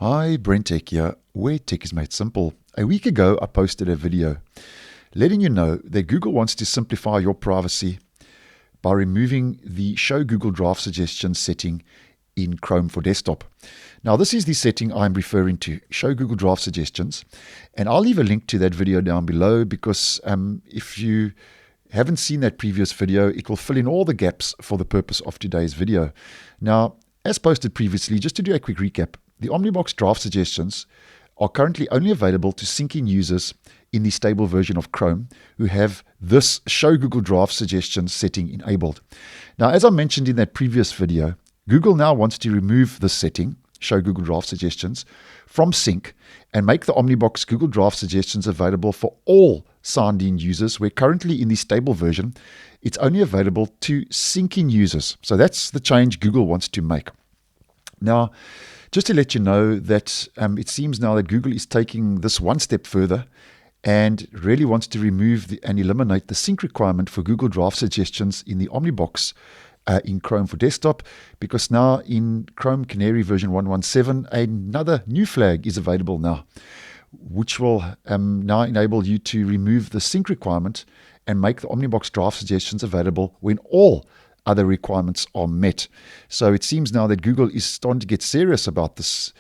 Hi, BrenTech here, where tech is made simple. A week ago, I posted a video letting you know that Google wants to simplify your privacy by removing the Show Google Drive Suggestions setting in Chrome for desktop. Now, this is the setting I'm referring to, Show Google Drive Suggestions, and I'll leave a link to that video down below because if you haven't seen that previous video, it will fill in all the gaps for the purpose of today's video. Now, as posted previously, just to do a quick recap, the Omnibox draft suggestions are currently only available to sync in users in the stable version of Chrome who have this Show Google Drive Suggestions setting enabled. Now, as I mentioned in that previous video, Google now wants to remove this setting, Show Google Drive Suggestions, from sync and make the Omnibox Google Drive Suggestions available for all signed-in users, where currently in the stable version, it's only available to sync-in users. So that's the change Google wants to make. Now, just to let you know that it seems now that Google is taking this one step further and really wants to remove and eliminate the sync requirement for Google Drive Suggestions in the Omnibox in Chrome for desktop, because now in Chrome Canary version 1.17, another new flag is available now, which will now enable you to remove the sync requirement and make the Omnibox Drive Suggestions available when all other requirements are met. So it seems now that Google is starting to get serious about this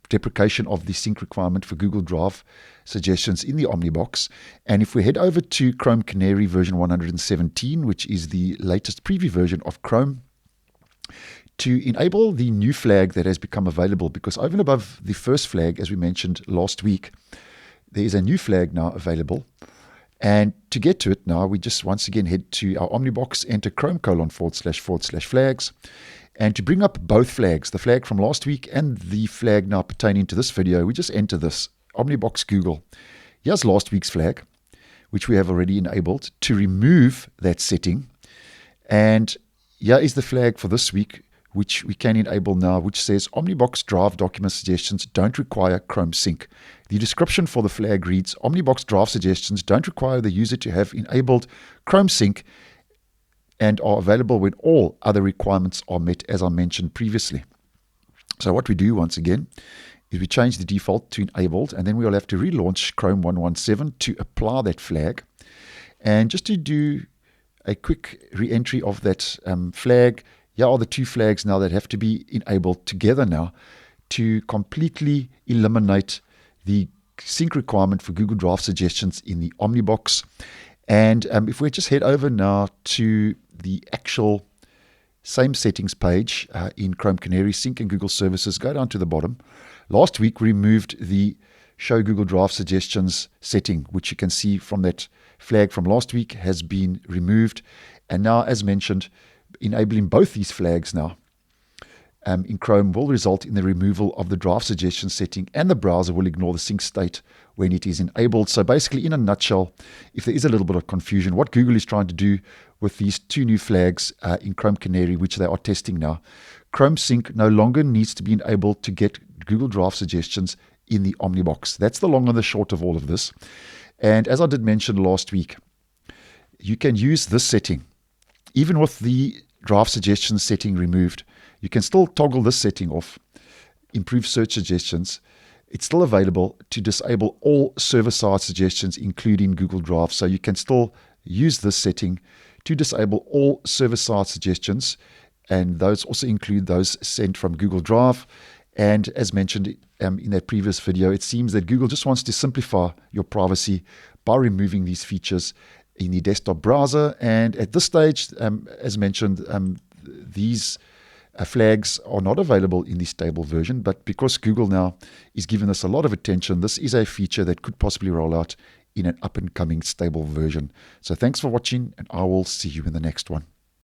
deprecation of the sync requirement for Google Drive Suggestions in the Omnibox. And if we head over to Chrome Canary version 117, which is the latest preview version of Chrome, to enable the new flag that has become available, because over and above the first flag, as we mentioned last week, there is a new flag now available. And to get to it now, we just once again head to our Omnibox, enter chrome://flags. And to bring up both flags, the flag from last week and the flag now pertaining to this video, we just enter this, Omnibox Google. Here's last week's flag, which we have already enabled, to remove that setting. And here is the flag for this week, which we can enable now, which says Omnibox Drive Document Suggestions don't require Chrome Sync. The description for the flag reads, Omnibox Drive Suggestions don't require the user to have enabled Chrome Sync and are available when all other requirements are met, as I mentioned previously. So what we do once again is we change the default to enabled, and then we'll have to relaunch Chrome 1.17 to apply that flag. And just to do a quick re-entry of that flag, here are the two flags now that have to be enabled together now to completely eliminate the sync requirement for Google Drive Suggestions in the Omnibox. And if we just head over now to the actual same settings page in Chrome Canary, Sync and Google Services, go down to the bottom. Last week, we removed the Show Google Drive Suggestions setting, which you can see from that flag from last week has been removed. And now, as mentioned, enabling both these flags now in Chrome will result in the removal of the Drive Suggestions setting, and the browser will ignore the sync state when it is enabled. So basically, in a nutshell, if there is a little bit of confusion, what Google is trying to do with these two new flags in Chrome Canary, which they are testing now, Chrome Sync no longer needs to be enabled to get Google Drive Suggestions in the Omnibox. That's the long and the short of all of this. And as I did mention last week, you can use this setting even with the Drive Suggestions setting removed. You can still toggle this setting off, improve search suggestions. It's still available to disable all server-side suggestions, including Google Drive. So you can still use this setting to disable all server-side suggestions, and those also include those sent from Google Drive. And as mentioned in that previous video, it seems that Google just wants to simplify your privacy by removing these features in the desktop browser. And at this stage, as mentioned, these flags are not available in the stable version, but because Google now is giving us a lot of attention, this is a feature that could possibly roll out in an up-and-coming stable version. So thanks for watching, and I will see you in the next one.